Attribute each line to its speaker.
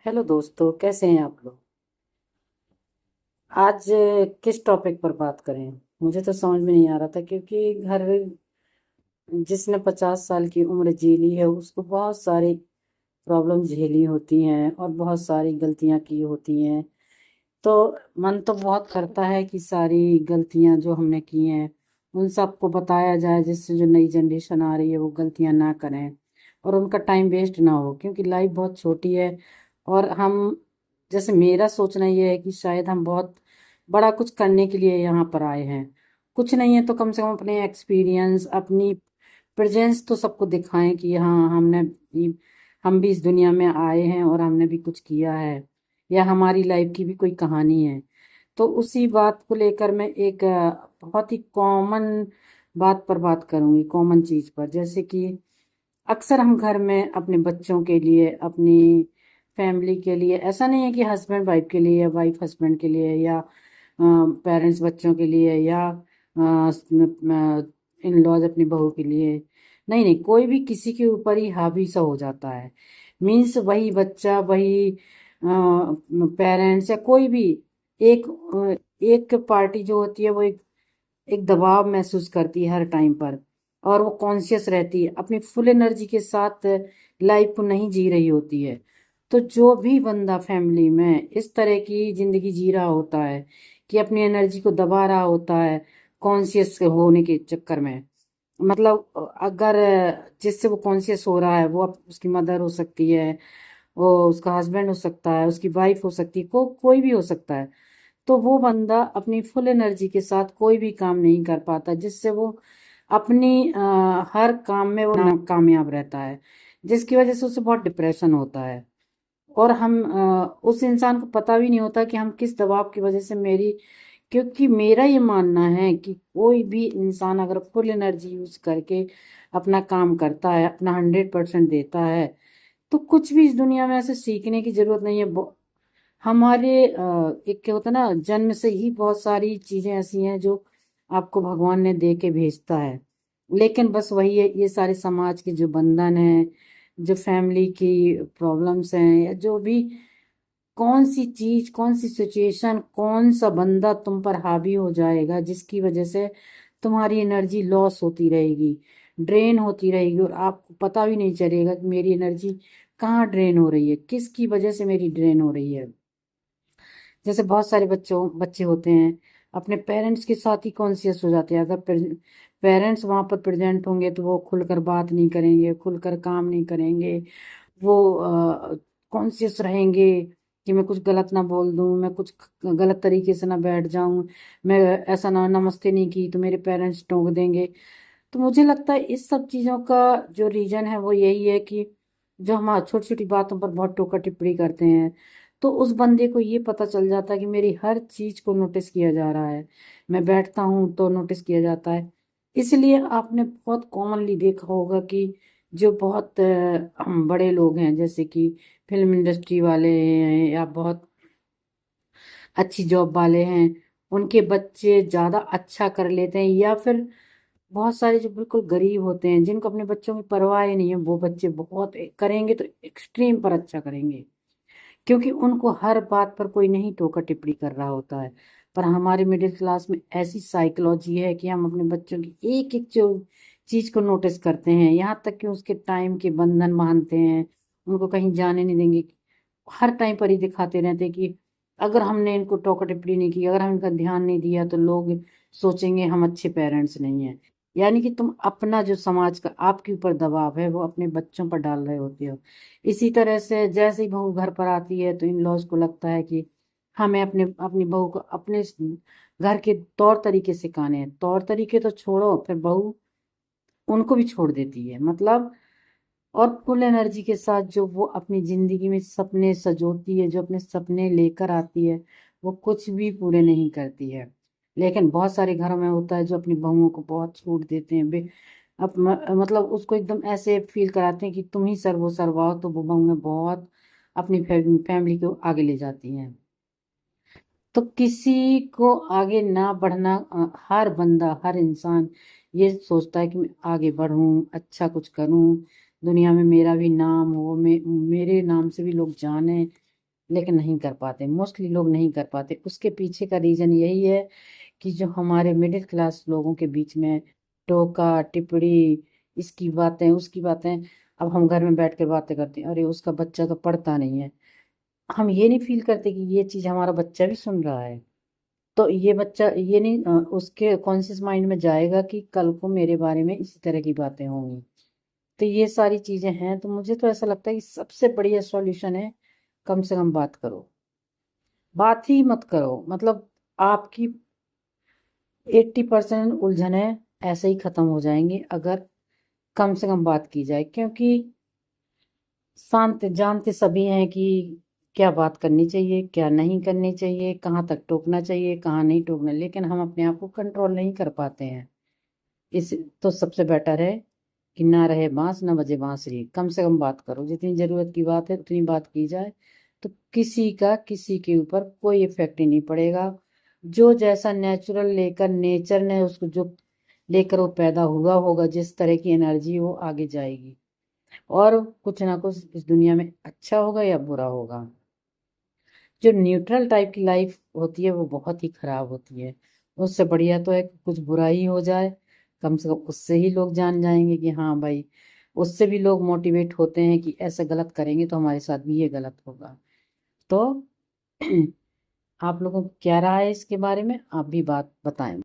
Speaker 1: Hello दोस्तों, कैसे हैं आप लोग। आज किस टॉपिक पर बात करें। मुझे तो समझ में नहीं आ रहा था क्योंकि घर जिसने 50 साल की उम्र जी ली है उसको बहुत सारी प्रॉब्लम झेली होती हैं और बहुत सारी गलतियां की होती हैं। तो मन तो बहुत करता है कि सारी गलतियां जो हमने की हैं उन सबको बताया जाए, जिससे जो नई जनरेशन आ रही है वो गलतियां ना करें और उनका टाइम वेस्ट ना हो, क्योंकि लाइफ बहुत छोटी है। और हम, जैसे मेरा सोचना ये है कि शायद हम बहुत बड़ा कुछ करने के लिए यहाँ पर आए हैं। कुछ नहीं है तो कम से कम अपने एक्सपीरियंस, अपनी प्रेजेंस तो सबको दिखाएं कि हाँ हम भी इस दुनिया में आए हैं और हमने भी कुछ किया है, या हमारी लाइफ की भी कोई कहानी है। तो उसी बात को लेकर मैं एक बहुत ही कॉमन बात पर बात करूंगी, कॉमन चीज पर। जैसे कि अक्सर हम घर में अपने बच्चों के लिए, अपनी फैमिली के लिए, ऐसा नहीं है कि हस्बैंड वाइफ के लिए, वाइफ हस्बैंड के लिए, या पेरेंट्स बच्चों के लिए, या इन लॉज अपनी बहू के लिए, नहीं नहीं, कोई भी किसी के ऊपर ही हावी सा हो जाता है। मीन्स वही बच्चा, वही पेरेंट्स, या कोई भी एक एक पार्टी जो होती है वो एक एक दबाव महसूस करती है हर टाइम पर। और वो कॉन्शियस रहती है, अपनी फुल एनर्जी के साथ लाइफ को नहीं जी रही होती है। तो जो भी बंदा फैमिली में इस तरह की जिंदगी जी रहा होता है कि अपनी एनर्जी को दबा रहा होता है कॉन्शियस होने के चक्कर में, मतलब अगर जिससे वो कॉन्शियस हो रहा है वो उसकी मदर हो सकती है, वो उसका हस्बैंड हो सकता है, उसकी वाइफ हो सकती है, कोई भी हो सकता है। तो वो बंदा अपनी फुल एनर्जी के साथ कोई भी काम नहीं कर पाता, जिससे वो अपनी हर काम में वो नाकामयाब रहता है, जिसकी वजह से उसे बहुत डिप्रेशन होता है। और हम उस इंसान को पता भी नहीं होता कि हम किस दबाव की वजह से मेरी, क्योंकि मेरा ये मानना है कि कोई भी इंसान अगर फुल एनर्जी यूज करके अपना काम करता है, अपना 100% देता है, तो कुछ भी इस दुनिया में ऐसे सीखने की जरूरत नहीं है। हमारे एक क्या होता है ना, जन्म से ही बहुत सारी चीजें ऐसी हैं जो आपको भगवान ने दे के भेजता है। लेकिन बस वही है, ये सारे समाज के जो बंधन है, जो फैमिली की प्रॉब्लम्स हैं, या जो भी, कौन सी चीज, कौन सी सिचुएशन, कौन सा बंदा तुम पर हावी हो जाएगा जिसकी वजह से तुम्हारी एनर्जी लॉस होती रहेगी, ड्रेन होती रहेगी, और आपको पता भी नहीं चलेगा कि मेरी एनर्जी कहाँ ड्रेन हो रही है, किसकी वजह से मेरी ड्रेन हो रही है। जैसे बहुत सारे बच्चे होते हैं अपने पेरेंट्स के साथ ही कॉन्शियस हो जाते हैं। अगर पेरेंट्स वहां पर प्रेजेंट होंगे तो वो खुलकर बात नहीं करेंगे, खुलकर काम नहीं करेंगे। वो कॉन्शियस रहेंगे कि मैं कुछ गलत ना बोल दूं, मैं कुछ गलत तरीके से ना बैठ जाऊं, मैं ऐसा ना, नमस्ते नहीं की तो मेरे पेरेंट्स टोक देंगे। तो मुझे लगता है इस सब चीजों का जो रीजन है वो यही है कि जो हम छोटी छोटी बातों पर बहुत टोका टिप्पणी करते हैं, तो उस बंदे को ये पता चल जाता है कि मेरी हर चीज को नोटिस किया जा रहा है। मैं बैठता हूँ तो नोटिस किया जाता है। इसलिए आपने बहुत कॉमनली देखा होगा कि जो बहुत हम बड़े लोग हैं, जैसे कि फिल्म इंडस्ट्री वाले हैं या बहुत अच्छी जॉब वाले हैं, उनके बच्चे ज्यादा अच्छा कर लेते हैं, या फिर बहुत सारे जो बिल्कुल गरीब होते हैं जिनको अपने बच्चों की परवाह ही नहीं है, वो बच्चे बहुत करेंगे तो एक्सट्रीम पर अच्छा करेंगे, क्योंकि उनको हर बात पर कोई नहीं टोका टिप्पणी कर रहा होता है। पर हमारे मिडिल क्लास में ऐसी साइकोलॉजी है कि हम अपने बच्चों की एक एक जो चीज को नोटिस करते हैं, यहाँ तक कि उसके टाइम के बंधन बांधते हैं, उनको कहीं जाने नहीं देंगे। हर टाइम पर ही दिखाते रहते हैं कि अगर हमने इनको टोका टिप्पणी नहीं की, अगर हम इनका ध्यान नहीं दिया तो लोग सोचेंगे हम अच्छे पेरेंट्स नहीं हैं। यानी कि तुम अपना जो समाज का आपके ऊपर दबाव है वो अपने बच्चों पर डाल रहे होते हो। इसी तरह से जैसे ही बहू घर पर आती है तो इन लॉज को लगता है कि हमें अपने अपनी बहू को अपने घर के तौर तरीके सिखाने हैं। तौर तरीके तो छोड़ो, फिर बहू उनको भी छोड़ देती है, मतलब। और फुल एनर्जी के साथ जो वो अपनी जिंदगी में सपने सजोती है, जो अपने सपने लेकर आती है, वो कुछ भी पूरे नहीं करती है। लेकिन बहुत सारे घरों में होता है जो अपनी बहुओं को बहुत छूट देते हैं, मतलब उसको एकदम ऐसे फील कराते हैं कि तुम ही सर्वो सर्वा हो, तो वो बहुएं बहुत अपनी फैमिली को आगे ले जाती हैं। तो किसी को आगे ना बढ़ना, हर बंदा, हर इंसान ये सोचता है कि मैं आगे बढ़ूं, अच्छा कुछ करूं, दुनिया में मेरा भी नाम हो, मेरे नाम से भी लोग जाने, लेकिन नहीं कर पाते, मोस्टली लोग नहीं कर पाते। उसके पीछे का रीज़न यही है कि जो हमारे मिडिल क्लास लोगों के बीच में टोका टिप्पणी, इसकी बातें उसकी बातें, अब हम घर में बैठ कर बातें करते हैं, अरे उसका बच्चा तो पढ़ता नहीं है। हम ये नहीं फील करते कि ये चीज़ हमारा बच्चा भी सुन रहा है। तो ये बच्चा ये नहीं उसके कॉन्शियस माइंड में जाएगा कि कल को मेरे बारे में इसी तरह की बातें होंगी। तो ये सारी चीज़ें हैं। तो मुझे तो ऐसा लगता है कि सबसे बढ़िया सॉल्यूशन है, कम से कम बात करो। बात ही मत करो, मतलब आपकी 80% उलझने ऐसे ही खत्म हो जाएंगी अगर कम से कम बात की जाए। क्योंकि शांत जानते सभी हैं कि क्या बात करनी चाहिए, क्या नहीं करनी चाहिए, कहाँ तक टोकना चाहिए, कहाँ नहीं टोकना, लेकिन हम अपने आप को कंट्रोल नहीं कर पाते हैं। इस तो सबसे बेटर है कि ना रहे बांस ना बजे बांसुरी, कम से कम बात करो। जितनी ज़रूरत की बात है उतनी बात की जाए, तो किसी का किसी के ऊपर कोई इफेक्ट ही नहीं पड़ेगा। जो जैसा नेचुरल लेकर नेचर ने उसको जो लेकर वो पैदा हुआ होगा, जिस तरह की एनर्जी वो आगे जाएगी, और कुछ ना कुछ इस दुनिया में अच्छा होगा या बुरा होगा। जो न्यूट्रल टाइप की लाइफ होती है वो बहुत ही खराब होती है। उससे बढ़िया तो है कि कुछ बुरा ही हो जाए, कम से कम उससे ही लोग जान जाएंगे कि हाँ भाई, उससे भी लोग मोटिवेट होते हैं कि ऐसा गलत करेंगे तो हमारे साथ भी ये गलत होगा। तो आप लोगों को क्या राय है इसके बारे में, आप भी बात बताएं।